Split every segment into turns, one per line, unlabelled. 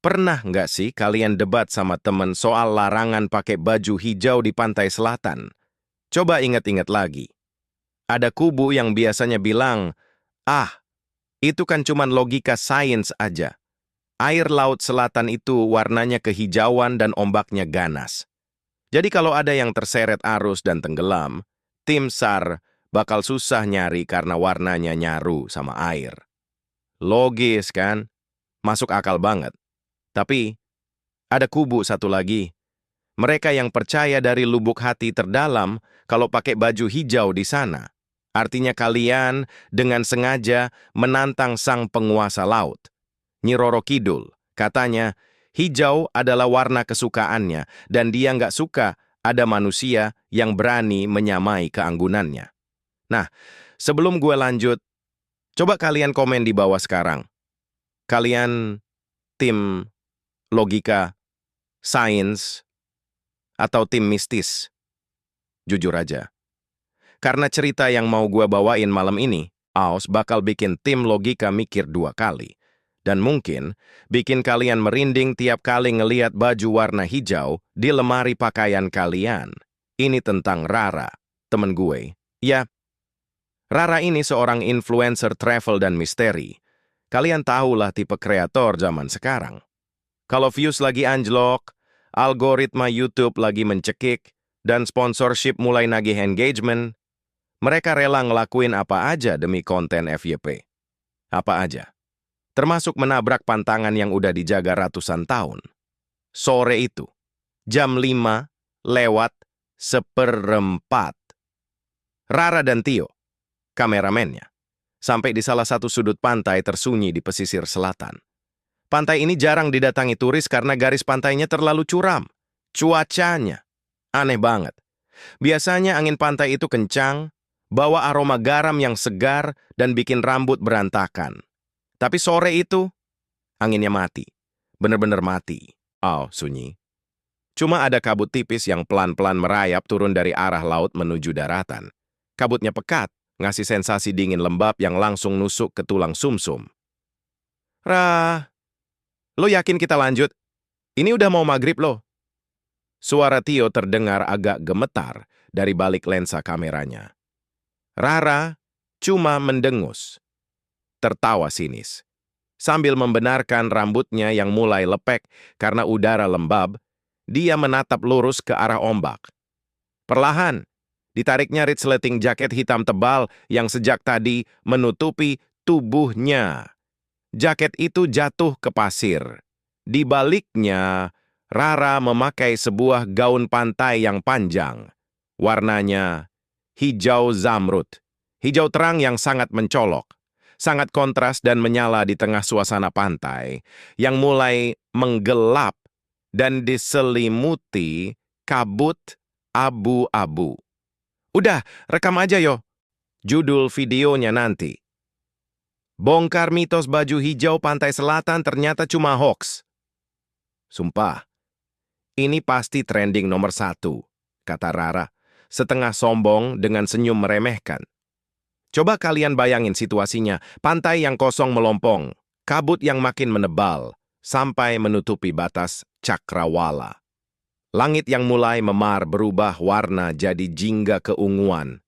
Pernah nggak sih kalian debat sama temen soal larangan pakai baju hijau di pantai selatan? Coba ingat-ingat lagi. Ada kubu yang biasanya bilang, ah, itu kan cuman logika sains aja. Air laut selatan itu warnanya kehijauan dan ombaknya ganas. Jadi kalau ada yang terseret arus dan tenggelam, tim SAR bakal susah nyari karena warnanya nyaru sama air. Logis kan? Masuk akal banget. Tapi ada kubu satu lagi. Mereka yang percaya dari lubuk hati terdalam kalau pakai baju hijau di sana. Artinya kalian dengan sengaja menantang sang penguasa laut. Nyi Roro Kidul, katanya hijau adalah warna kesukaannya dan dia nggak suka ada manusia yang berani menyamai keanggunannya. Nah, sebelum gue lanjut, coba kalian komen di bawah sekarang. Kalian tim logika, sains, atau tim mistis? Jujur aja. Karena cerita yang mau gue bawain malam ini, Aus bakal bikin tim logika mikir 2 kali. Dan mungkin bikin kalian merinding tiap kali ngeliat baju warna hijau di lemari pakaian kalian. Ini tentang Rara, temen gue. Ya, Rara ini seorang influencer travel dan misteri. Kalian tahulah tipe kreator zaman sekarang. Kalau views lagi anjlok, algoritma YouTube lagi mencekik, dan sponsorship mulai nagih engagement, mereka rela ngelakuin apa aja demi konten FYP. Apa aja. Termasuk menabrak pantangan yang udah dijaga ratusan tahun. Sore itu, jam 5:04. Rara dan Tio, kameramennya, sampai di salah satu sudut pantai tersunyi di pesisir selatan. Pantai ini jarang didatangi turis karena garis pantainya terlalu curam. Cuacanya aneh banget. Biasanya angin pantai itu kencang, bawa aroma garam yang segar dan bikin rambut berantakan. Tapi sore itu, anginnya mati. Bener-bener mati. Oh, sunyi. Cuma ada kabut tipis yang pelan-pelan merayap turun dari arah laut menuju daratan. Kabutnya pekat, ngasih sensasi dingin lembab yang langsung nusuk ke tulang sumsum. Lo yakin kita lanjut? Ini udah mau maghrib loh. Suara Tio terdengar agak gemetar dari balik lensa kameranya. Rara cuma mendengus. Tertawa sinis. Sambil membenarkan rambutnya yang mulai lepek karena udara lembab, dia menatap lurus ke arah ombak. Perlahan, ditariknya resleting jaket hitam tebal yang sejak tadi menutupi tubuhnya. Jaket itu jatuh ke pasir. Di baliknya, Rara memakai sebuah gaun pantai yang panjang. Warnanya hijau zamrud. Hijau terang yang sangat mencolok. Sangat kontras dan menyala di tengah suasana pantai yang mulai menggelap dan diselimuti kabut abu-abu. Udah, rekam aja yo. Judul videonya nanti. Bongkar mitos baju hijau pantai selatan ternyata cuma hoax. Sumpah, ini pasti trending nomor 1, kata Rara, setengah sombong dengan senyum meremehkan. Coba kalian bayangin situasinya, pantai yang kosong melompong, kabut yang makin menebal, sampai menutupi batas cakrawala. Langit yang mulai memar berubah warna jadi jingga keunguan.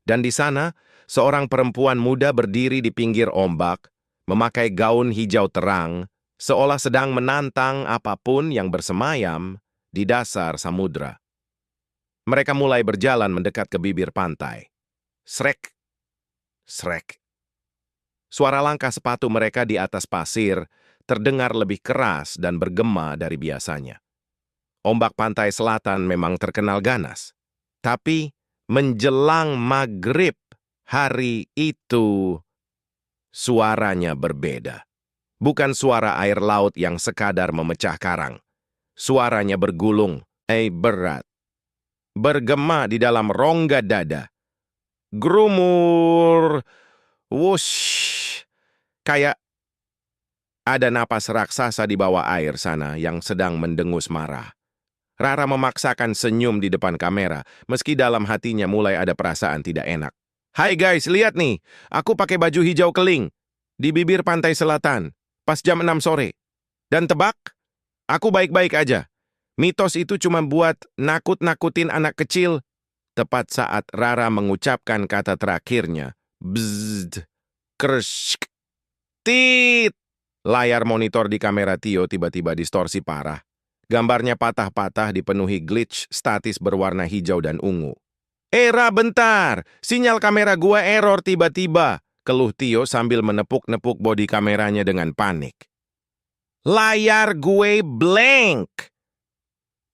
Dan di sana, seorang perempuan muda berdiri di pinggir ombak, memakai gaun hijau terang, seolah sedang menantang apapun yang bersemayam di dasar samudra. Mereka mulai berjalan mendekat ke bibir pantai. Srek, srek. Suara langkah sepatu mereka di atas pasir terdengar lebih keras dan bergema dari biasanya. Ombak pantai selatan memang terkenal ganas. Tapi menjelang maghrib hari itu, suaranya berbeda. Bukan suara air laut yang sekadar memecah karang. Suaranya bergulung, berat. Bergema di dalam rongga dada. Grumur, wush. Kayak ada napas raksasa di bawah air sana yang sedang mendengus marah. Rara memaksakan senyum di depan kamera, meski dalam hatinya mulai ada perasaan tidak enak. Hai guys, lihat nih, aku pakai baju hijau keling di bibir pantai selatan, pas jam 6 sore. Dan tebak, Aku baik-baik aja. Mitos itu cuma buat nakut-nakutin anak kecil. Tepat saat Rara mengucapkan kata terakhirnya, bzzz, kershk, tit. Layar monitor di kamera Tio tiba-tiba distorsi parah. Gambarnya patah-patah dipenuhi glitch statis berwarna hijau dan ungu. Bentar! Sinyal kamera gua error tiba-tiba, keluh Tio sambil menepuk-nepuk bodi kameranya dengan panik. Layar gue blank!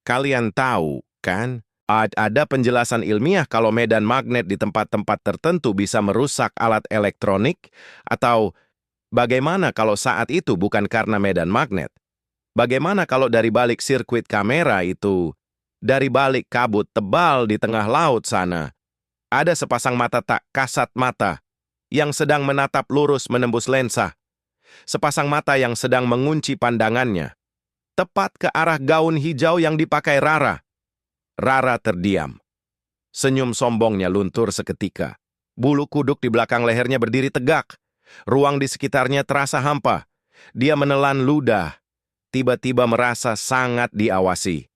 Kalian tahu, kan? Ada penjelasan ilmiah kalau medan magnet di tempat-tempat tertentu bisa merusak alat elektronik, atau bagaimana kalau saat itu bukan karena medan magnet? Bagaimana kalau dari balik sirkuit kamera itu, dari balik kabut tebal di tengah laut sana, ada sepasang mata tak kasat mata yang sedang menatap lurus menembus lensa, sepasang mata yang sedang mengunci pandangannya, tepat ke arah gaun hijau yang dipakai Rara. Rara terdiam. Senyum sombongnya luntur seketika. Bulu kuduk di belakang lehernya berdiri tegak. Ruang di sekitarnya terasa hampa. Dia menelan ludah. Tiba-tiba merasa sangat diawasi.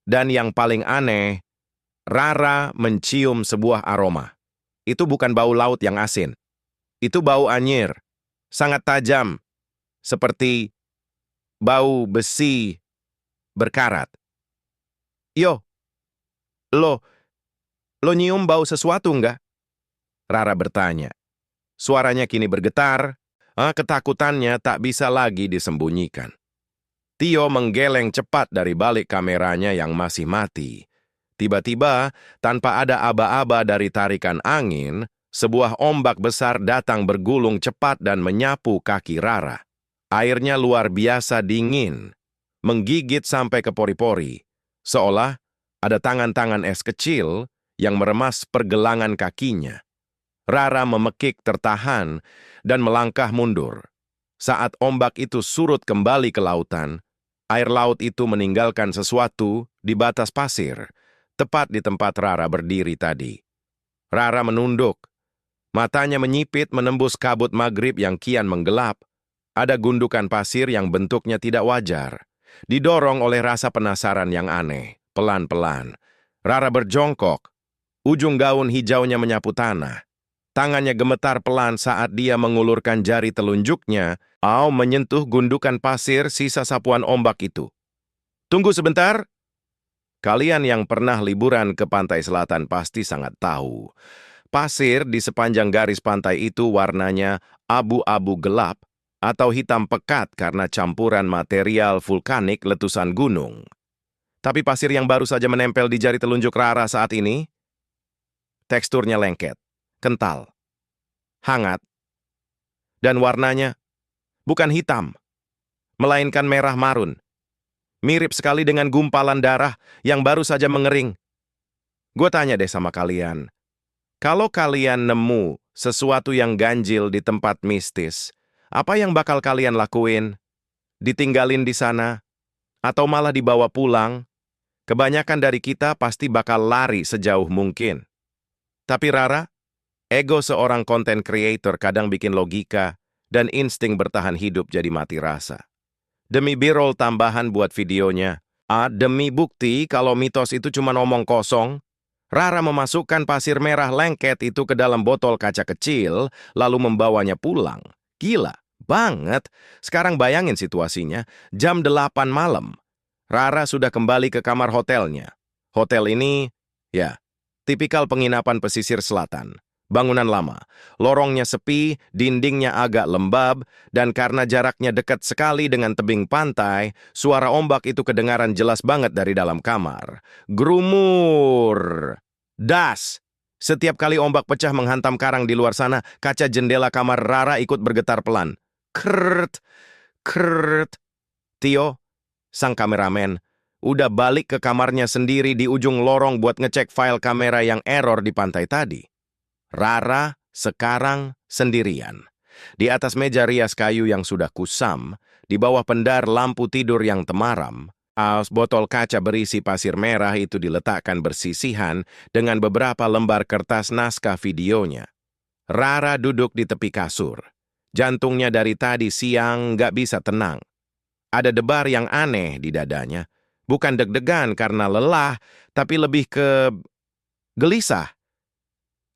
Dan yang paling aneh, Rara mencium sebuah aroma. Itu bukan bau laut yang asin. Itu bau anyir. Sangat tajam. Seperti bau besi berkarat. Yo, lo nyium bau sesuatu nggak? Rara bertanya. Suaranya kini bergetar, ketakutannya tak bisa lagi disembunyikan. Tio menggeleng cepat dari balik kameranya yang masih mati. Tiba-tiba, tanpa ada aba-aba dari tarikan angin, sebuah ombak besar datang bergulung cepat dan menyapu kaki Rara. Airnya luar biasa dingin, menggigit sampai ke pori-pori, seolah ada tangan-tangan es kecil yang meremas pergelangan kakinya. Rara memekik tertahan dan melangkah mundur. Saat ombak itu surut kembali ke lautan, air laut itu meninggalkan sesuatu di batas pasir, tepat di tempat Rara berdiri tadi. Rara menunduk. Matanya menyipit menembus kabut maghrib yang kian menggelap. Ada gundukan pasir yang bentuknya tidak wajar. Didorong oleh rasa penasaran yang aneh, pelan-pelan. Rara berjongkok. Ujung gaun hijaunya menyapu tanah. Tangannya gemetar pelan saat dia mengulurkan jari telunjuknya, menyentuh gundukan pasir sisa sapuan ombak itu. Tunggu sebentar. Kalian yang pernah liburan ke pantai selatan pasti sangat tahu. Pasir di sepanjang garis pantai itu warnanya abu-abu gelap atau hitam pekat karena campuran material vulkanik letusan gunung. Tapi pasir yang baru saja menempel di jari telunjuk Rara saat ini, teksturnya lengket, kental, hangat, dan warnanya bukan hitam, melainkan merah marun. Mirip sekali dengan gumpalan darah yang baru saja mengering. Gue tanya deh sama kalian, kalau kalian nemu sesuatu yang ganjil di tempat mistis, apa yang bakal kalian lakuin? Ditinggalin di sana? Atau malah dibawa pulang? Kebanyakan dari kita pasti bakal lari sejauh mungkin. Tapi Rara, ego seorang content creator kadang bikin logika dan insting bertahan hidup jadi mati rasa. Demi B-roll tambahan buat videonya, demi bukti kalau mitos itu cuma omong kosong, Rara memasukkan pasir merah lengket itu ke dalam botol kaca kecil, lalu membawanya pulang. Gila banget. Sekarang bayangin situasinya, jam 8 malam. Rara sudah kembali ke kamar hotelnya. Hotel ini, ya, tipikal penginapan pesisir selatan. Bangunan lama, lorongnya sepi, dindingnya agak lembab, dan karena jaraknya dekat sekali dengan tebing pantai, suara ombak itu kedengaran jelas banget dari dalam kamar. Grumur! Das! Setiap kali ombak pecah menghantam karang di luar sana, kaca jendela kamar Rara ikut bergetar pelan. Krrt! Krrt! Tio, sang kameramen, udah balik ke kamarnya sendiri di ujung lorong buat ngecek file kamera yang error di pantai tadi. Rara sekarang sendirian. Di atas meja rias kayu yang sudah kusam, di bawah pendar lampu tidur yang temaram, botol kaca berisi pasir merah itu diletakkan bersisihan dengan beberapa lembar kertas naskah videonya. Rara duduk di tepi kasur. Jantungnya dari tadi siang nggak bisa tenang. Ada debar yang aneh di dadanya. Bukan deg-degan karena lelah, tapi lebih ke gelisah.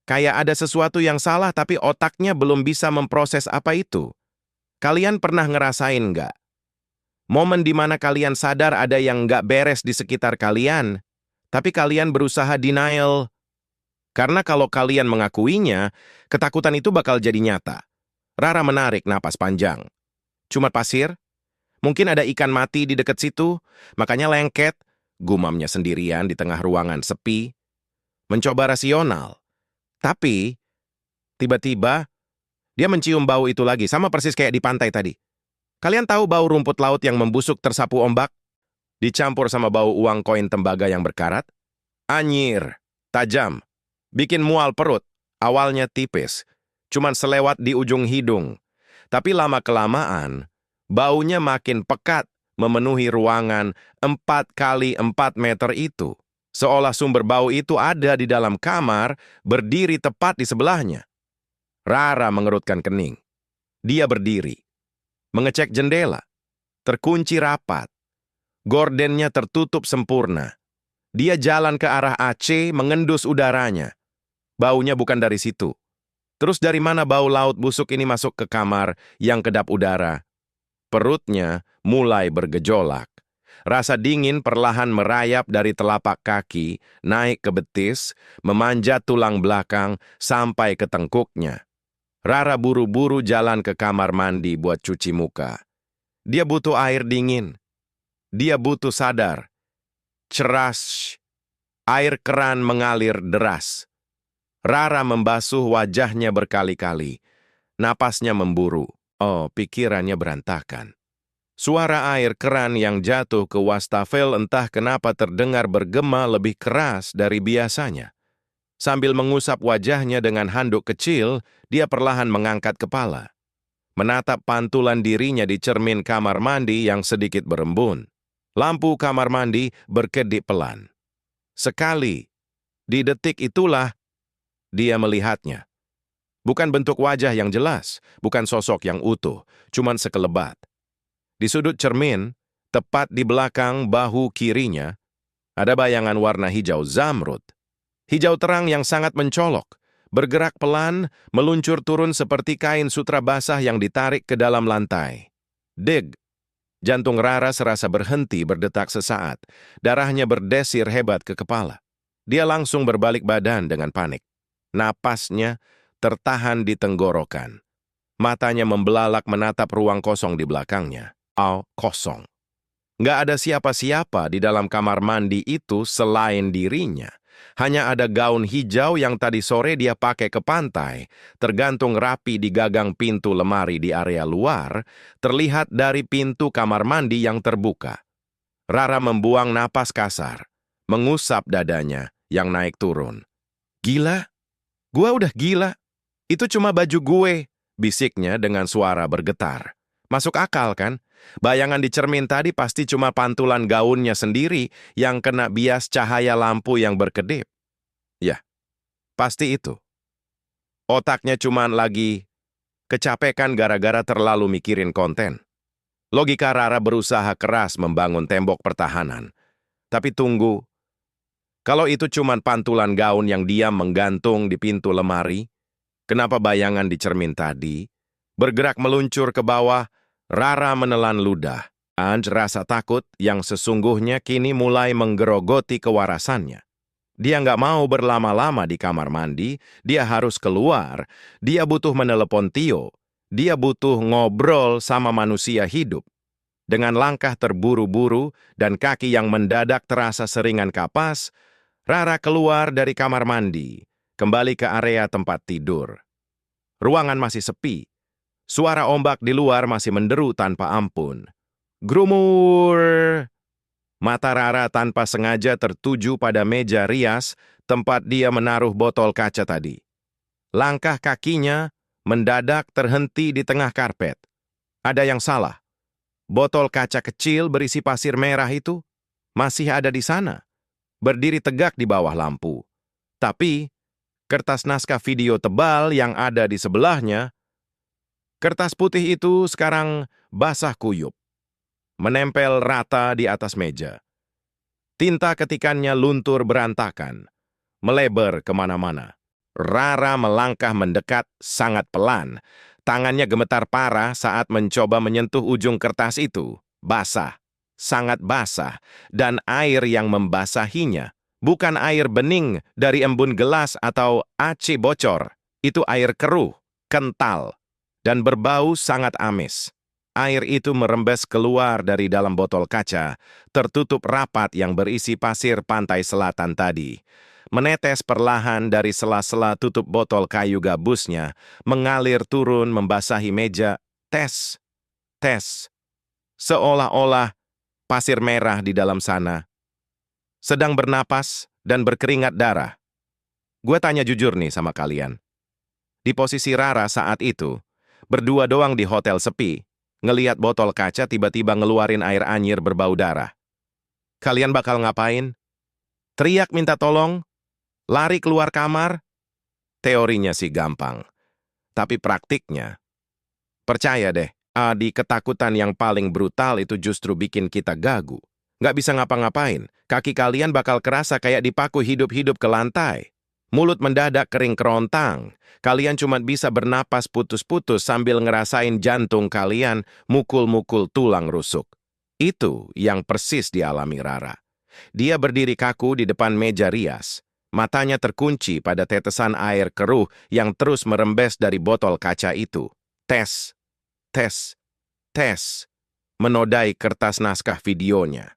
Kayak ada sesuatu yang salah tapi otaknya belum bisa memproses apa itu. Kalian pernah ngerasain nggak? Momen di mana kalian sadar ada yang nggak beres di sekitar kalian, tapi kalian berusaha denial. Karena kalau kalian mengakuinya, ketakutan itu bakal jadi nyata. Rara menarik napas panjang. Cuma pasir? Mungkin ada ikan mati di dekat situ, makanya lengket. Gumamnya sendirian di tengah ruangan sepi. Mencoba rasional. Tapi, tiba-tiba, dia mencium bau itu lagi, sama persis kayak di pantai tadi. Kalian tahu bau rumput laut yang membusuk tersapu ombak? Dicampur sama bau uang koin tembaga yang berkarat? Anyir, tajam, bikin mual perut. Awalnya tipis, cuman selewat di ujung hidung. Tapi lama-kelamaan, baunya makin pekat, memenuhi ruangan 4 kali 4 meter itu. Seolah sumber bau itu ada di dalam kamar, berdiri tepat di sebelahnya. Rara mengerutkan kening. Dia berdiri, mengecek jendela, terkunci rapat. Gordennya tertutup sempurna. Dia jalan ke arah AC, mengendus udaranya. Baunya bukan dari situ. Terus dari mana bau laut busuk ini masuk ke kamar yang kedap udara? Perutnya mulai bergejolak. Rasa dingin perlahan merayap dari telapak kaki, naik ke betis, memanjat tulang belakang, sampai ke tengkuknya. Rara buru-buru jalan ke kamar mandi buat cuci muka. Dia butuh air dingin. Dia butuh sadar. Ceras. Air keran mengalir deras. Rara membasuh wajahnya berkali-kali. Napasnya memburu. Oh, pikirannya berantakan. Suara air keran yang jatuh ke wastafel entah kenapa terdengar bergema lebih keras dari biasanya. Sambil mengusap wajahnya dengan handuk kecil, dia perlahan mengangkat kepala. Menatap pantulan dirinya di cermin kamar mandi yang sedikit berembun. Lampu kamar mandi berkedip pelan. Sekali, di detik itulah, dia melihatnya. Bukan bentuk wajah yang jelas, bukan sosok yang utuh, cuman sekelebat. Di sudut cermin, tepat di belakang bahu kirinya, ada bayangan warna hijau zamrud. Hijau terang yang sangat mencolok, bergerak pelan, meluncur turun seperti kain sutra basah yang ditarik ke dalam lantai. Deg! Jantung Rara serasa berhenti berdetak sesaat, darahnya berdesir hebat ke kepala. Dia langsung berbalik badan dengan panik. Napasnya tertahan di tenggorokan. Matanya membelalak menatap ruang kosong di belakangnya. Kosong. Nggak ada siapa-siapa di dalam kamar mandi itu selain dirinya. Hanya ada gaun hijau yang tadi sore dia pakai ke pantai, tergantung rapi di gagang pintu lemari di area luar, terlihat dari pintu kamar mandi yang terbuka. Rara membuang napas kasar, mengusap dadanya yang naik turun. Gila? Gua udah gila. Itu cuma baju gue, bisiknya dengan suara bergetar. Masuk akal kan? Bayangan di cermin tadi pasti cuma pantulan gaunnya sendiri yang kena bias cahaya lampu yang berkedip. Ya, pasti itu. Otaknya cuma lagi kecapekan gara-gara terlalu mikirin konten. Logika Rara berusaha keras membangun tembok pertahanan. Tapi tunggu, kalau itu cuma pantulan gaun yang diam menggantung di pintu lemari, kenapa bayangan di cermin tadi bergerak meluncur ke bawah? Rara menelan ludah. Rasa takut yang sesungguhnya kini mulai menggerogoti kewarasannya. Dia nggak mau berlama-lama di kamar mandi, dia harus keluar, dia butuh menelepon Tio, dia butuh ngobrol sama manusia hidup. Dengan langkah terburu-buru dan kaki yang mendadak terasa seringan kapas, Rara keluar dari kamar mandi, kembali ke area tempat tidur. Ruangan masih sepi. Suara ombak di luar masih menderu tanpa ampun. Grumur! Mata Rara tanpa sengaja tertuju pada meja rias tempat dia menaruh botol kaca tadi. Langkah kakinya mendadak terhenti di tengah karpet. Ada yang salah. Botol kaca kecil berisi pasir merah itu masih ada di sana, berdiri tegak di bawah lampu. Tapi, kertas naskah video tebal yang ada di sebelahnya, kertas putih itu sekarang basah kuyup. menempel rata di atas meja. Tinta ketikannya luntur berantakan, melebar kemana-mana. Rara melangkah mendekat sangat pelan. Tangannya gemetar parah saat mencoba menyentuh ujung kertas itu. Basah, sangat basah, dan air yang membasahinya. Bukan air bening dari embun gelas atau aci bocor. Itu air keruh, kental, dan berbau sangat amis. Air itu merembes keluar dari dalam botol kaca, tertutup rapat yang berisi pasir pantai selatan tadi. Menetes perlahan dari sela-sela tutup botol kayu gabusnya, mengalir turun membasahi meja, tes, tes. Seolah-olah pasir merah di dalam sana sedang bernapas dan berkeringat darah. Gue tanya jujur nih sama kalian. Di posisi Rara saat itu, berdua doang di hotel sepi, ngeliat botol kaca tiba-tiba ngeluarin air anyir berbau darah. Kalian bakal ngapain? Teriak minta tolong? Lari keluar kamar? Teorinya sih gampang. Tapi praktiknya, percaya deh, di ketakutan yang paling brutal itu justru bikin kita gagu. Nggak bisa ngapa-ngapain, kaki kalian bakal kerasa kayak dipaku hidup-hidup ke lantai. Mulut mendadak kering kerontang. Kalian cuma bisa bernapas putus-putus sambil ngerasain jantung kalian mukul-mukul tulang rusuk. Itu yang persis dialami Rara. Dia berdiri kaku di depan meja rias. Matanya terkunci pada tetesan air keruh yang terus merembes dari botol kaca itu. Tes, tes, tes, menodai kertas naskah videonya.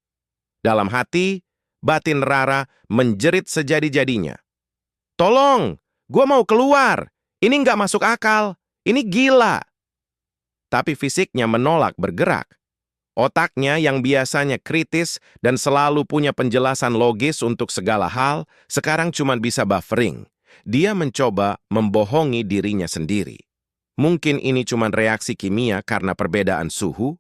Dalam hati, batin Rara menjerit sejadi-jadinya. Tolong, gua mau keluar. Ini nggak masuk akal. Ini gila. Tapi fisiknya menolak bergerak. Otaknya yang biasanya kritis dan selalu punya penjelasan logis untuk segala hal, sekarang cuma bisa buffering. Dia mencoba membohongi dirinya sendiri. Mungkin ini cuma reaksi kimia karena perbedaan suhu.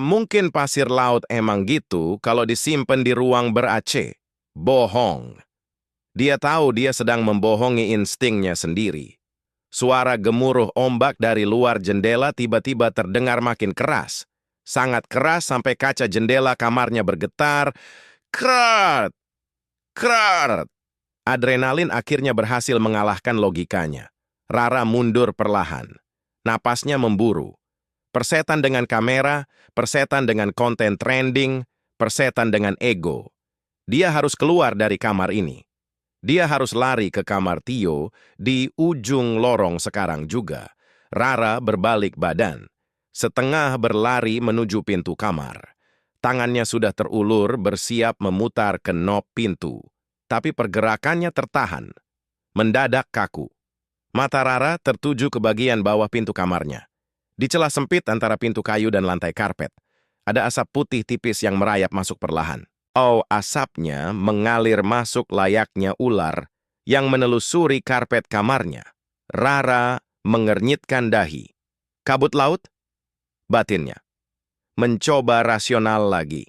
Mungkin pasir laut emang gitu kalau disimpan di ruang ber-AC. Bohong. Dia tahu dia sedang membohongi instingnya sendiri. Suara gemuruh ombak dari luar jendela tiba-tiba terdengar makin keras. Sangat keras sampai kaca jendela kamarnya bergetar. Krat! Krat! Adrenalin akhirnya berhasil mengalahkan logikanya. Rara mundur perlahan. Napasnya memburu. Persetan dengan kamera, persetan dengan konten trending, persetan dengan ego. Dia harus keluar dari kamar ini. Dia harus lari ke kamar Tio di ujung lorong sekarang juga. Rara berbalik badan. Setengah berlari menuju pintu kamar. Tangannya sudah terulur bersiap memutar ke knob pintu. Tapi pergerakannya tertahan. Mendadak kaku. Mata Rara tertuju ke bagian bawah pintu kamarnya. Di celah sempit antara pintu kayu dan lantai karpet, ada asap putih tipis yang merayap masuk perlahan. Oh, asapnya mengalir masuk layaknya ular yang menelusuri karpet kamarnya. Rara mengernyitkan dahi. Kabut laut? Batinnya. Mencoba rasional lagi.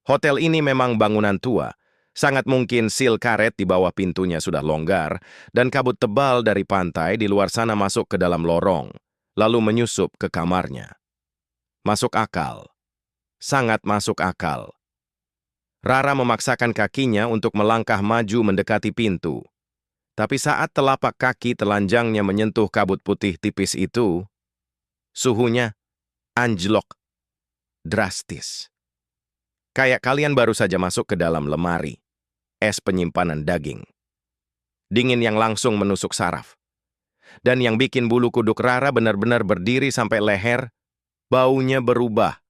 Hotel ini memang bangunan tua. Sangat mungkin sil karet di bawah pintunya sudah longgar, dan kabut tebal dari pantai di luar sana masuk ke dalam lorong, lalu menyusup ke kamarnya. Masuk akal. Sangat masuk akal. Rara memaksakan kakinya untuk melangkah maju mendekati pintu. Tapi saat telapak kaki telanjangnya menyentuh kabut putih tipis itu, suhunya anjlok drastis. Kayak kalian baru saja masuk ke dalam lemari es penyimpanan daging. Dingin yang langsung menusuk saraf. Dan yang bikin bulu kuduk Rara benar-benar berdiri sampai leher, baunya berubah.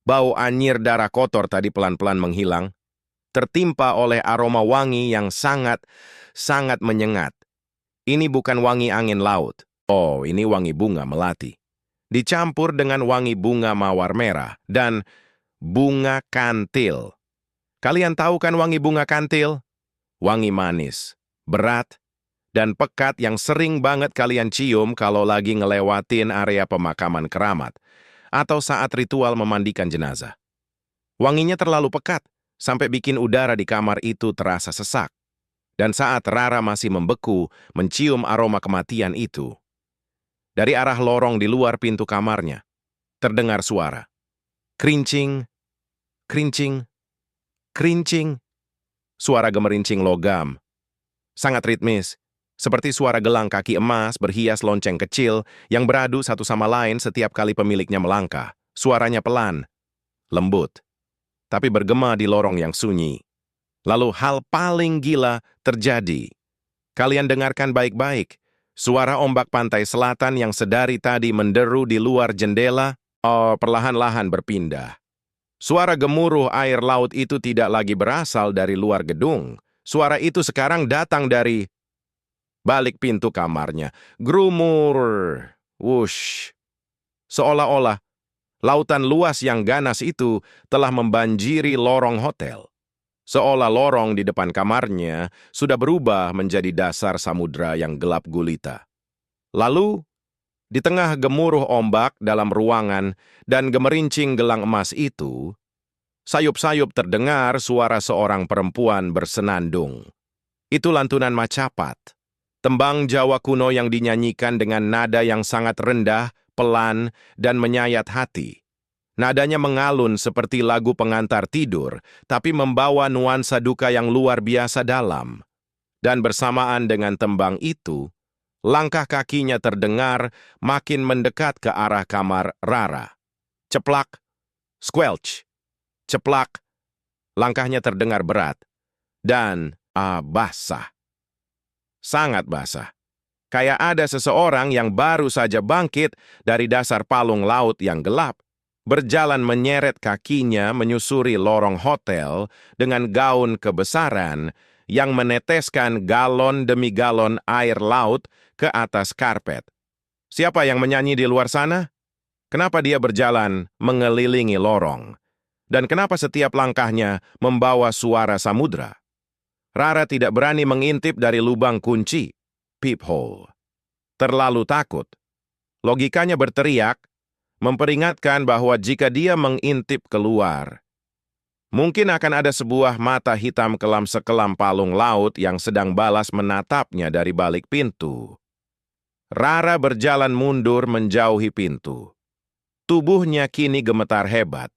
Bau anyir darah kotor tadi pelan-pelan menghilang, tertimpa oleh aroma wangi yang sangat menyengat. Ini bukan wangi angin laut. Oh, ini wangi bunga melati. Dicampur dengan wangi bunga mawar merah dan bunga kantil. Kalian tahu kan wangi bunga kantil? Wangi manis, berat, dan pekat yang sering banget kalian cium kalau lagi ngelewatin area pemakaman keramat atau saat ritual memandikan jenazah. Wanginya terlalu pekat sampai bikin udara di kamar itu terasa sesak. Dan saat Rara masih membeku mencium aroma kematian itu, dari arah lorong di luar pintu kamarnya, terdengar suara. Kerincing, kerincing, kerincing. Suara gemerincing logam. Sangat ritmis. Seperti suara gelang kaki emas berhias lonceng kecil yang beradu satu sama lain setiap kali pemiliknya melangkah. Suaranya pelan, lembut, tapi bergema di lorong yang sunyi. Lalu hal paling gila terjadi. Kalian dengarkan baik-baik. Suara ombak pantai selatan yang sedari tadi menderu di luar jendela, perlahan-lahan berpindah. Suara gemuruh air laut itu tidak lagi berasal dari luar gedung. Suara itu sekarang datang dari balik pintu kamarnya. Grumur, wush. Seolah-olah lautan luas yang ganas itu telah membanjiri lorong hotel. Seolah lorong di depan kamarnya sudah berubah menjadi dasar samudra yang gelap gulita. Lalu, di tengah gemuruh ombak dalam ruangan dan gemerincing gelang emas itu, sayup-sayup terdengar suara seorang perempuan bersenandung. Itu lantunan Macapat, tembang Jawa kuno yang dinyanyikan dengan nada yang sangat rendah, pelan, dan menyayat hati. Nadanya mengalun seperti lagu pengantar tidur, tapi membawa nuansa duka yang luar biasa dalam. Dan bersamaan dengan tembang itu, langkah kakinya terdengar makin mendekat ke arah kamar Rara. Ceplak, squelch, ceplak, langkahnya terdengar berat. Dan, basah. Sangat basah. Kayak ada seseorang yang baru saja bangkit dari dasar palung laut yang gelap, berjalan menyeret kakinya menyusuri lorong hotel dengan gaun kebesaran yang meneteskan galon demi galon air laut ke atas karpet. Siapa yang menyanyi di luar sana? Kenapa dia berjalan mengelilingi lorong? Dan kenapa setiap langkahnya membawa suara samudra? Rara tidak berani mengintip dari lubang kunci, peephole. Terlalu takut. Logikanya berteriak, memperingatkan bahwa jika dia mengintip keluar, mungkin akan ada sebuah mata hitam kelam sekelam palung laut yang sedang balas menatapnya dari balik pintu. Rara berjalan mundur menjauhi pintu. Tubuhnya kini gemetar hebat.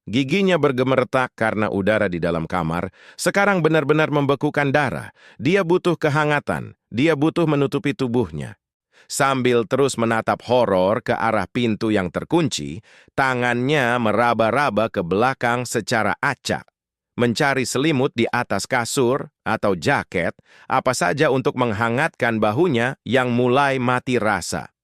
Giginya bergemeretak karena udara di dalam kamar sekarang benar-benar membekukan darah. Dia butuh kehangatan, dia butuh menutupi tubuhnya. Sambil terus menatap horor ke arah pintu yang terkunci, tangannya meraba-raba ke belakang secara acak, mencari selimut di atas kasur atau jaket, apa saja untuk menghangatkan bahunya yang mulai mati rasa.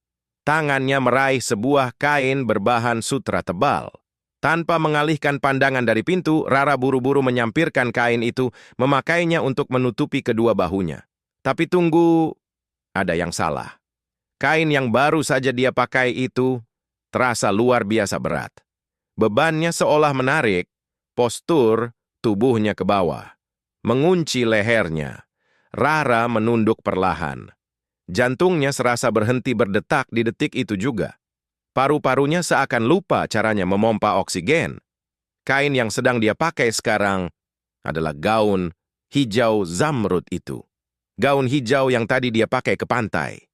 Tangannya meraih sebuah kain berbahan sutra tebal. Tanpa mengalihkan pandangan dari pintu, Rara buru-buru menyampirkan kain itu, memakainya untuk menutupi kedua bahunya. Tapi tunggu, ada yang salah. Kain yang baru saja dia pakai itu terasa luar biasa berat. Bebannya seolah menarik postur tubuhnya ke bawah, mengunci lehernya. Rara menunduk perlahan. Jantungnya serasa berhenti berdetak di detik itu juga. Paru-parunya seakan lupa caranya memompa oksigen. Kain yang sedang dia pakai sekarang adalah gaun hijau zamrud itu. Gaun hijau yang tadi dia pakai ke pantai.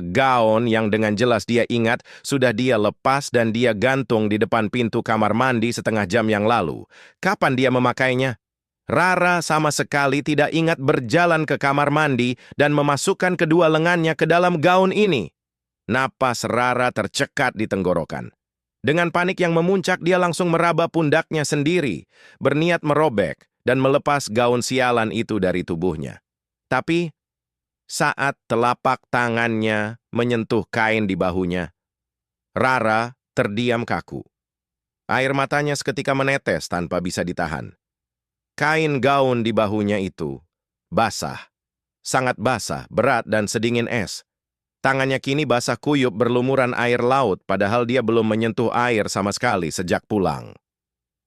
Gaun yang dengan jelas dia ingat sudah dia lepas dan dia gantung di depan pintu kamar mandi setengah jam yang lalu. Kapan dia memakainya? Rara sama sekali tidak ingat berjalan ke kamar mandi dan memasukkan kedua lengannya ke dalam gaun ini. Napas Rara tercekat di tenggorokan. Dengan panik yang memuncak, dia langsung meraba pundaknya sendiri, berniat merobek dan melepas gaun sialan itu dari tubuhnya. Tapi saat telapak tangannya menyentuh kain di bahunya, Rara terdiam kaku. Air matanya seketika menetes tanpa bisa ditahan. Kain gaun di bahunya itu basah, sangat basah, berat dan sedingin es. Tangannya kini basah kuyup berlumuran air laut padahal dia belum menyentuh air sama sekali sejak pulang.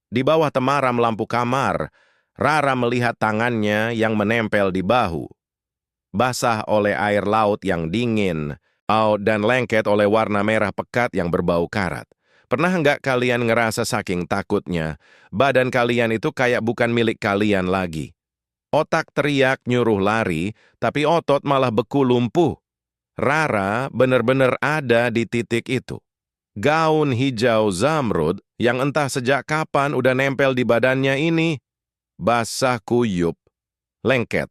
Di bawah temaram lampu kamar, Rara melihat tangannya yang menempel di bahu. Basah oleh air laut yang dingin, dan lengket oleh warna merah pekat yang berbau karat. Pernah nggak kalian ngerasa saking takutnya, badan kalian itu kayak bukan milik kalian lagi? Otak teriak nyuruh lari, tapi otot malah beku lumpuh. Rara benar-benar ada di titik itu. Gaun hijau zamrud yang entah sejak kapan udah nempel di badannya ini. Basah kuyup, lengket,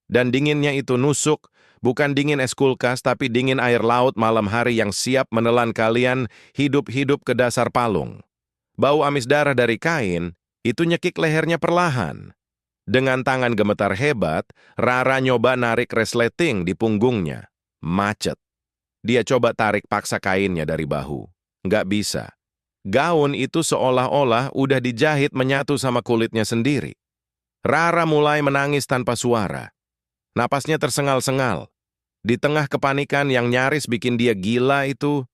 dan dinginnya itu nusuk, bukan dingin es kulkas tapi dingin air laut malam hari yang siap menelan kalian hidup-hidup ke dasar palung. Bau amis darah dari kain, itu nyekik lehernya perlahan. Dengan tangan gemetar hebat, Rara nyoba narik resleting di punggungnya. Macet. Dia coba tarik paksa kainnya dari bahu. Nggak bisa. Gaun itu seolah-olah udah dijahit menyatu sama kulitnya sendiri. Rara mulai menangis tanpa suara. Napasnya tersengal-sengal. Di tengah kepanikan yang nyaris bikin dia gila itu,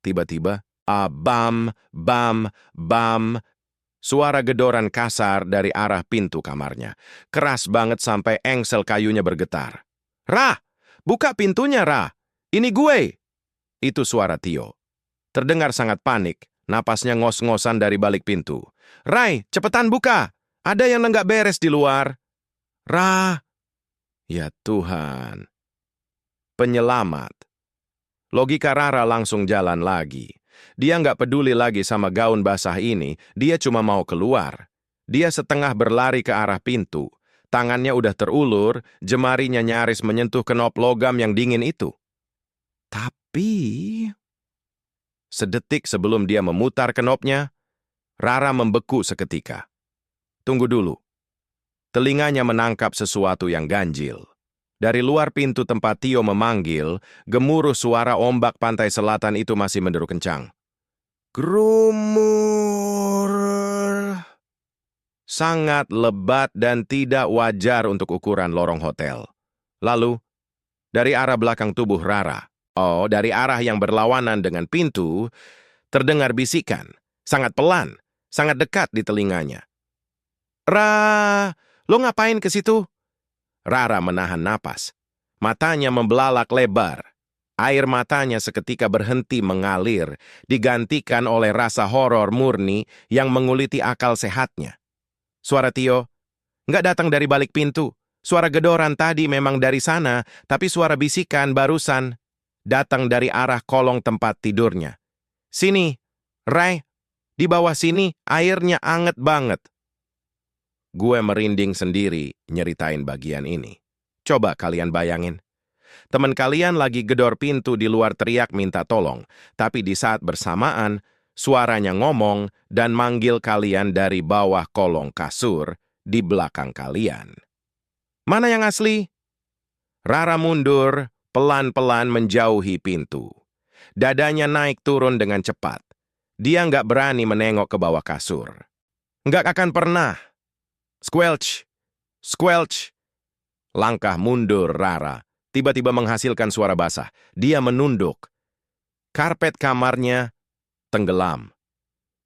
tiba-tiba, bam, bam, bam, suara gedoran kasar dari arah pintu kamarnya. Keras banget sampai engsel kayunya bergetar. "Ra! Buka pintunya, Ra! Ini gue!" Itu suara Tio. Terdengar sangat panik, napasnya ngos-ngosan dari balik pintu. "Rai, cepetan buka! Ada yang nenggak beres di luar." "Ra!" Ya Tuhan. Penyelamat. Logika Rara langsung jalan lagi. Dia nggak peduli lagi sama gaun basah ini, dia cuma mau keluar. Dia setengah berlari ke arah pintu. Tangannya udah terulur, jemarinya nyaris menyentuh kenop logam yang dingin itu. Tapi, sedetik sebelum dia memutar kenopnya, Rara membeku seketika. Tunggu dulu. Telinganya menangkap sesuatu yang ganjil. Dari luar pintu tempat Tio memanggil, gemuruh suara ombak pantai selatan itu masih menderu kencang. Grumur. Sangat lebat dan tidak wajar untuk ukuran lorong hotel. Lalu, dari arah belakang tubuh Rara, dari arah yang berlawanan dengan pintu, terdengar bisikan, sangat pelan, sangat dekat di telinganya. "Ra, lo ngapain ke situ?" Rara menahan napas. Matanya membelalak lebar. Air matanya seketika berhenti mengalir, digantikan oleh rasa horor murni yang menguliti akal sehatnya. Suara Tio, nggak datang dari balik pintu. Suara gedoran tadi memang dari sana, tapi suara bisikan barusan datang dari arah kolong tempat tidurnya. "Sini, Rai, di bawah sini airnya anget banget." Gue merinding sendiri nyeritain bagian ini. Coba kalian bayangin. Teman kalian lagi gedor pintu di luar teriak minta tolong, tapi di saat bersamaan, suaranya ngomong dan manggil kalian dari bawah kolong kasur di belakang kalian. Mana yang asli? Rara mundur, pelan-pelan menjauhi pintu. Dadanya naik turun dengan cepat. Dia nggak berani menengok ke bawah kasur. Nggak akan pernah. Squelch! Squelch! Langkah mundur Rara, tiba-tiba menghasilkan suara basah. Dia menunduk. Karpet kamarnya tenggelam.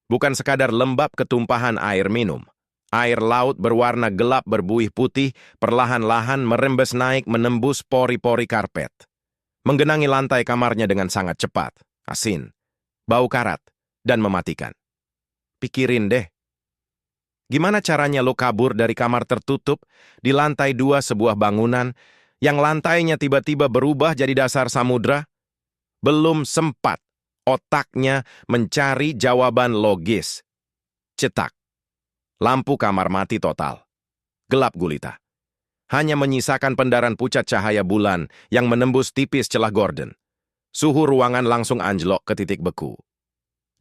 Bukan sekadar lembab ketumpahan air minum. Air laut berwarna gelap berbuih putih, perlahan-lahan merembes naik menembus pori-pori karpet. Menggenangi lantai kamarnya dengan sangat cepat, asin, bau karat, dan mematikan. Pikirin deh. Gimana caranya lo kabur dari kamar tertutup di lantai 2 sebuah bangunan yang lantainya tiba-tiba berubah jadi dasar samudra? Belum sempat otaknya mencari jawaban logis. Cetak. Lampu kamar mati total. Gelap gulita. Hanya menyisakan pendaran pucat cahaya bulan yang menembus tipis celah gorden. Suhu ruangan langsung anjlok ke titik beku.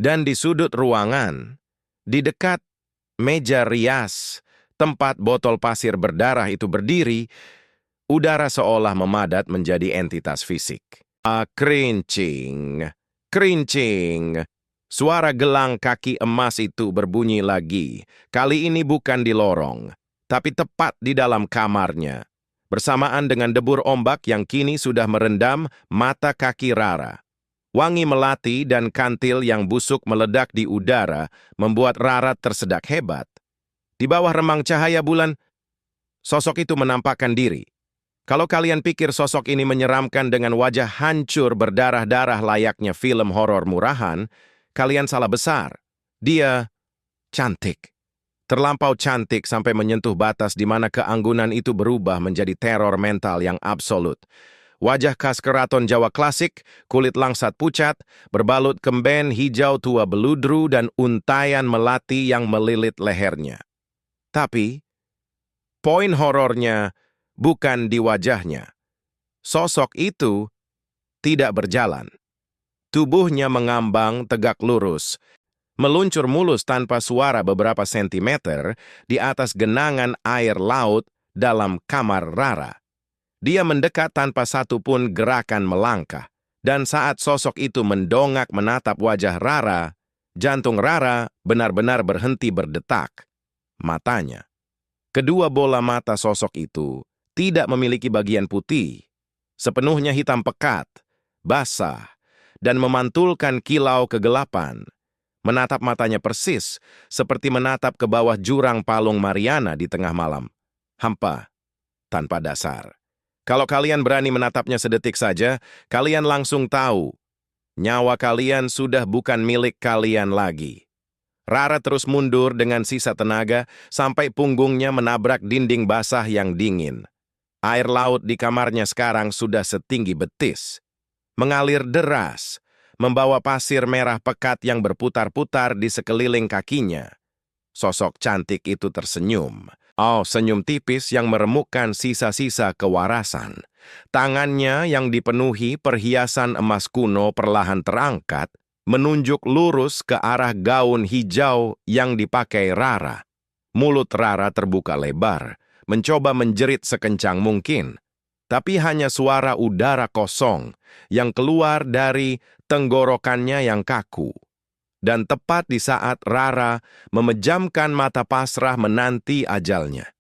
Dan di sudut ruangan, di dekat meja rias, tempat botol pasir berdarah itu berdiri, udara seolah memadat menjadi entitas fisik. Kerincing, kerincing. Suara gelang kaki emas itu berbunyi lagi. Kali ini bukan di lorong, tapi tepat di dalam kamarnya. Bersamaan dengan debur ombak yang kini sudah merendam mata kaki Rara. Wangi melati dan kantil yang busuk meledak di udara membuat Rara tersedak hebat. Di bawah remang cahaya bulan, sosok itu menampakkan diri. Kalau kalian pikir sosok ini menyeramkan dengan wajah hancur berdarah-darah layaknya film horor murahan, kalian salah besar. Dia cantik. Terlampau cantik sampai menyentuh batas di mana keanggunan itu berubah menjadi teror mental yang absolut. Wajah khas keraton Jawa klasik, kulit langsat pucat, berbalut kemben hijau tua beludru dan untaian melati yang melilit lehernya. Tapi, poin horornya bukan di wajahnya. Sosok itu tidak berjalan. Tubuhnya mengambang tegak lurus, meluncur mulus tanpa suara beberapa sentimeter di atas genangan air laut dalam kamar Rara. Dia mendekat tanpa satupun gerakan melangkah, dan saat sosok itu mendongak menatap wajah Rara, jantung Rara benar-benar berhenti berdetak. Matanya, kedua bola mata sosok itu tidak memiliki bagian putih, sepenuhnya hitam pekat, basah, dan memantulkan kilau kegelapan. Menatap matanya persis, seperti menatap ke bawah jurang Palung Mariana di tengah malam. Hampa, tanpa dasar. Kalau kalian berani menatapnya sedetik saja, kalian langsung tahu. Nyawa kalian sudah bukan milik kalian lagi. Rara terus mundur dengan sisa tenaga, sampai punggungnya menabrak dinding basah yang dingin. Air laut di kamarnya sekarang sudah setinggi betis. Mengalir deras, membawa pasir merah pekat yang berputar-putar di sekeliling kakinya. Sosok cantik itu tersenyum. Oh, senyum tipis yang meremukkan sisa-sisa kewarasan. Tangannya yang dipenuhi perhiasan emas kuno perlahan terangkat, menunjuk lurus ke arah gaun hijau yang dipakai Rara. Mulut Rara terbuka lebar, mencoba menjerit sekencang mungkin. Tapi hanya suara udara kosong yang keluar dari tenggorokannya yang kaku. Dan tepat di saat Rara memejamkan mata pasrah menanti ajalnya.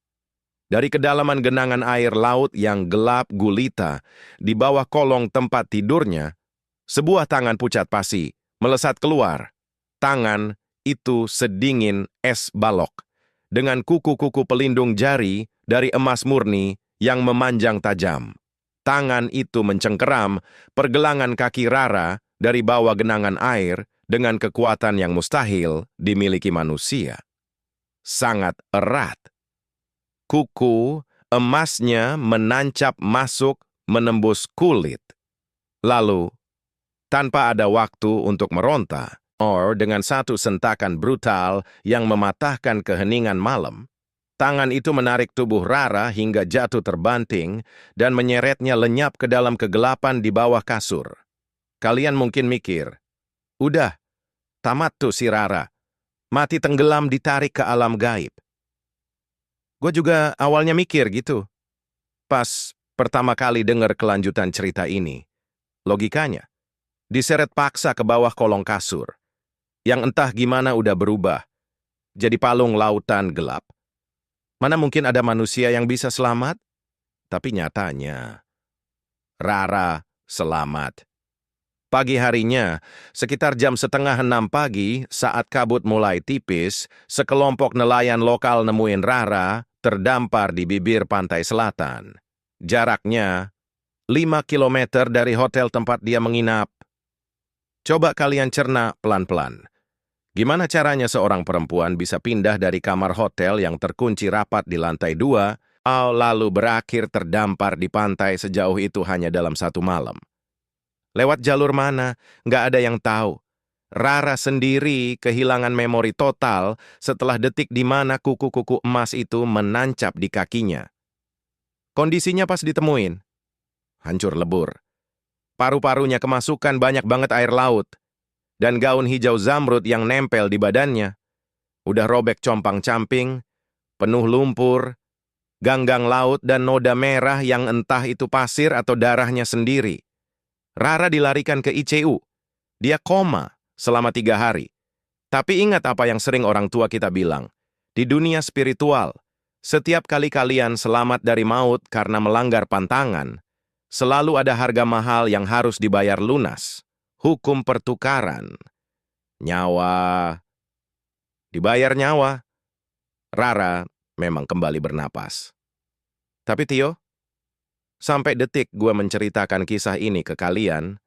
Dari kedalaman genangan air laut yang gelap gulita di bawah kolong tempat tidurnya, sebuah tangan pucat pasi melesat keluar. Tangan itu sedingin es balok, dengan kuku-kuku pelindung jari dari emas murni yang memanjang tajam. Tangan itu mencengkeram pergelangan kaki Rara dari bawah genangan air dengan kekuatan yang mustahil dimiliki manusia. Sangat erat. Kuku emasnya menancap masuk menembus kulit. Lalu, tanpa ada waktu untuk meronta, dengan satu sentakan brutal yang mematahkan keheningan malam, tangan itu menarik tubuh Rara hingga jatuh terbanting dan menyeretnya lenyap ke dalam kegelapan di bawah kasur. Kalian mungkin mikir, udah, tamat tuh si Rara. Mati tenggelam ditarik ke alam gaib. Gue juga awalnya mikir gitu. Pas pertama kali dengar kelanjutan cerita ini. Logikanya, diseret paksa ke bawah kolong kasur. Yang entah gimana udah berubah. Jadi palung lautan gelap. Mana mungkin ada manusia yang bisa selamat? Tapi nyatanya, Rara selamat. Pagi harinya, sekitar jam 5:30 pagi, saat kabut mulai tipis, sekelompok nelayan lokal nemuin Rara terdampar di bibir pantai selatan. Jaraknya 5 kilometer dari hotel tempat dia menginap. Coba kalian cerna pelan-pelan. Gimana caranya seorang perempuan bisa pindah dari kamar hotel yang terkunci rapat di lantai 2, lalu berakhir terdampar di pantai sejauh itu hanya dalam satu malam? Lewat jalur mana? Nggak ada yang tahu. Rara sendiri kehilangan memori total setelah detik di mana kuku-kuku emas itu menancap di kakinya. Kondisinya pas ditemuin, hancur lebur. Paru-parunya kemasukan banyak banget air laut. Dan gaun hijau zamrud yang nempel di badannya udah robek compang-camping, penuh lumpur, ganggang laut dan noda merah yang entah itu pasir atau darahnya sendiri. Rara dilarikan ke ICU. Dia koma selama 3 hari. Tapi ingat apa yang sering orang tua kita bilang. Di dunia spiritual, setiap kali kalian selamat dari maut karena melanggar pantangan, selalu ada harga mahal yang harus dibayar lunas. Hukum pertukaran. Nyawa. Dibayar nyawa. Rara memang kembali bernapas. Tapi Tio, sampai detik gue menceritakan kisah ini ke kalian,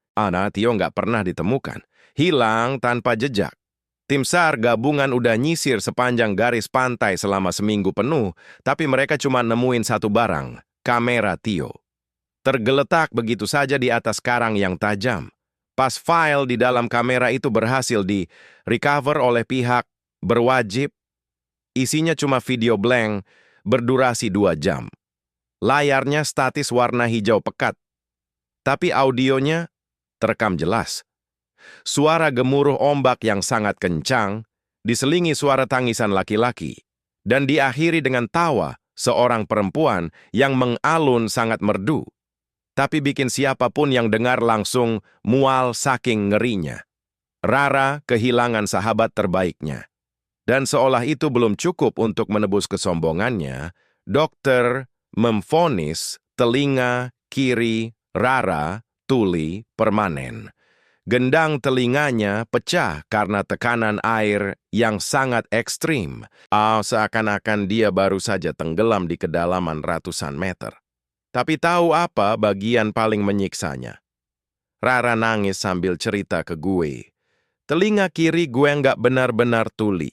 Tio nggak pernah ditemukan. Hilang tanpa jejak. Tim SAR gabungan udah nyisir sepanjang garis pantai selama seminggu penuh, tapi mereka cuma nemuin satu barang, kamera Tio. tergeletak begitu saja di atas karang yang tajam. Pas file di dalam kamera itu berhasil di-recover oleh pihak berwajib, isinya cuma video blank berdurasi 2 jam. Layarnya statis warna hijau pekat, tapi audionya terekam jelas. Suara gemuruh ombak yang sangat kencang, diselingi suara tangisan laki-laki, dan diakhiri dengan tawa seorang perempuan yang mengalun sangat merdu. Tapi bikin siapapun yang dengar langsung mual saking ngerinya. Rara kehilangan sahabat terbaiknya. Dan seolah itu belum cukup untuk menebus kesombongannya, dokter memvonis telinga kiri Rara tuli permanen. Gendang telinganya pecah karena tekanan air yang sangat ekstrim. Seakan-akan dia baru saja tenggelam di kedalaman ratusan meter. Tapi tahu apa bagian paling menyiksanya? Rara nangis sambil cerita ke gue. Telinga kiri gue nggak benar-benar tuli.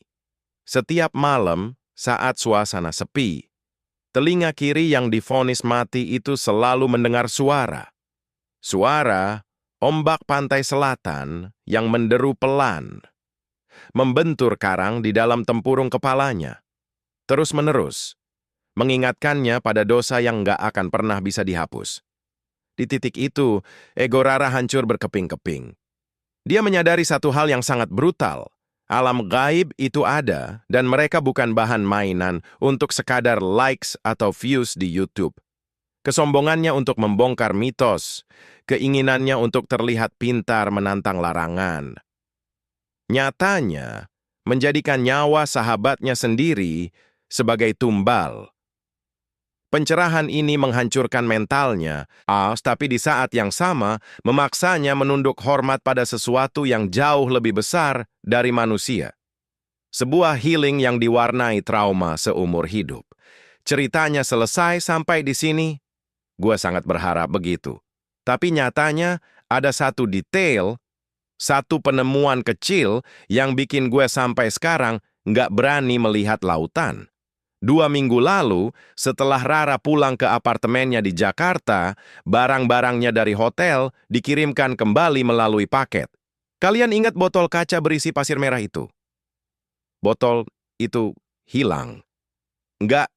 Setiap malam saat suasana sepi, telinga kiri yang divonis mati itu selalu mendengar suara. Suara ombak pantai selatan yang menderu pelan, membentur karang di dalam tempurung kepalanya, terus-menerus, mengingatkannya pada dosa yang nggak akan pernah bisa dihapus. Di titik itu, ego Rara hancur berkeping-keping. Dia menyadari satu hal yang sangat brutal. Alam gaib itu ada, dan mereka bukan bahan mainan untuk sekadar likes atau views di YouTube. Kesombongannya untuk membongkar mitos, keinginannya untuk terlihat pintar menantang larangan. Nyatanya, menjadikan nyawa sahabatnya sendiri sebagai tumbal. Pencerahan ini menghancurkan mentalnya, tapi di saat yang sama memaksanya menunduk hormat pada sesuatu yang jauh lebih besar dari manusia. Sebuah healing yang diwarnai trauma seumur hidup. Ceritanya selesai sampai di sini. Gue sangat berharap begitu. Tapi nyatanya ada satu detail, satu penemuan kecil yang bikin gue sampai sekarang nggak berani melihat lautan. 2 minggu lalu, setelah Rara pulang ke apartemennya di Jakarta, barang-barangnya dari hotel dikirimkan kembali melalui paket. Kalian ingat botol kaca berisi pasir merah itu? Botol itu hilang. Nggak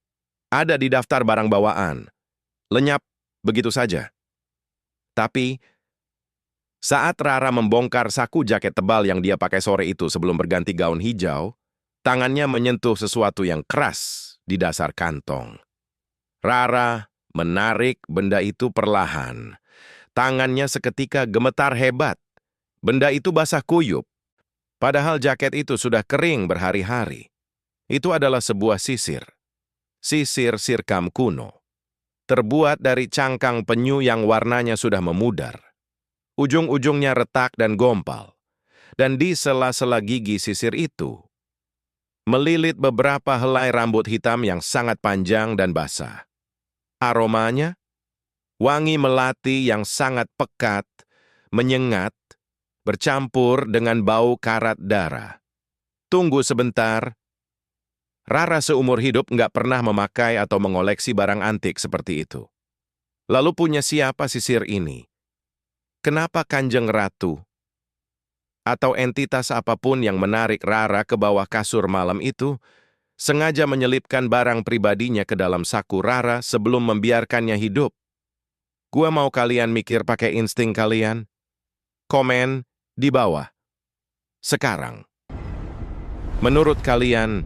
ada di daftar barang bawaan. Lenyap begitu saja. Tapi, saat Rara membongkar saku jaket tebal yang dia pakai sore itu sebelum berganti gaun hijau, tangannya menyentuh sesuatu yang keras di dasar kantong. Rara menarik benda itu perlahan. Tangannya seketika gemetar hebat. Benda itu basah kuyup. Padahal jaket itu sudah kering berhari-hari. Itu adalah sebuah sisir. Sisir sirkam kuno. Terbuat dari cangkang penyu yang warnanya sudah memudar. Ujung-ujungnya retak dan gompal. Dan di sela-sela gigi sisir itu, melilit beberapa helai rambut hitam yang sangat panjang dan basah. Aromanya, wangi melati yang sangat pekat, menyengat, bercampur dengan bau karat darah. Tunggu sebentar. Rara seumur hidup nggak pernah memakai atau mengoleksi barang antik seperti itu. Lalu punya siapa sisir ini? Kenapa Kanjeng Ratu atau entitas apapun yang menarik Rara ke bawah kasur malam itu, sengaja menyelipkan barang pribadinya ke dalam saku Rara sebelum membiarkannya hidup? Gua mau kalian mikir pakai insting kalian. Komen di bawah. Sekarang, menurut kalian,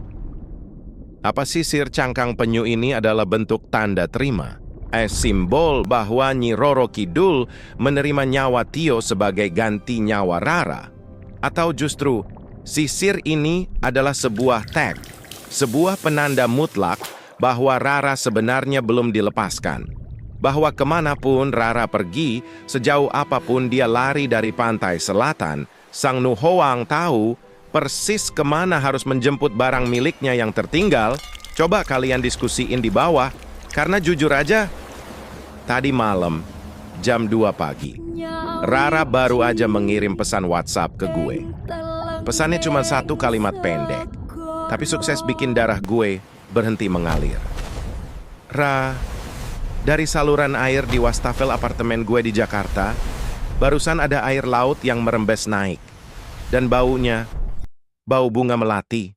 apa sisir cangkang penyu ini adalah bentuk tanda terima? Simbol bahwa Nyi Roro Kidul menerima nyawa Tio sebagai ganti nyawa Rara? Atau justru, sisir ini adalah sebuah tag, sebuah penanda mutlak bahwa Rara sebenarnya belum dilepaskan. Bahwa kemanapun Rara pergi, sejauh apapun dia lari dari pantai selatan, Sang Nuhoang tahu persis kemana harus menjemput barang miliknya yang tertinggal. Coba kalian diskusiin di bawah, karena jujur aja, tadi malam, jam 2 pagi, Rara baru aja mengirim pesan WhatsApp ke gue. Pesannya cuma 1 kalimat pendek, tapi sukses bikin darah gue berhenti mengalir. Dari saluran air di wastafel apartemen gue di Jakarta, barusan ada air laut yang merembes naik. Dan baunya, bau bunga melati.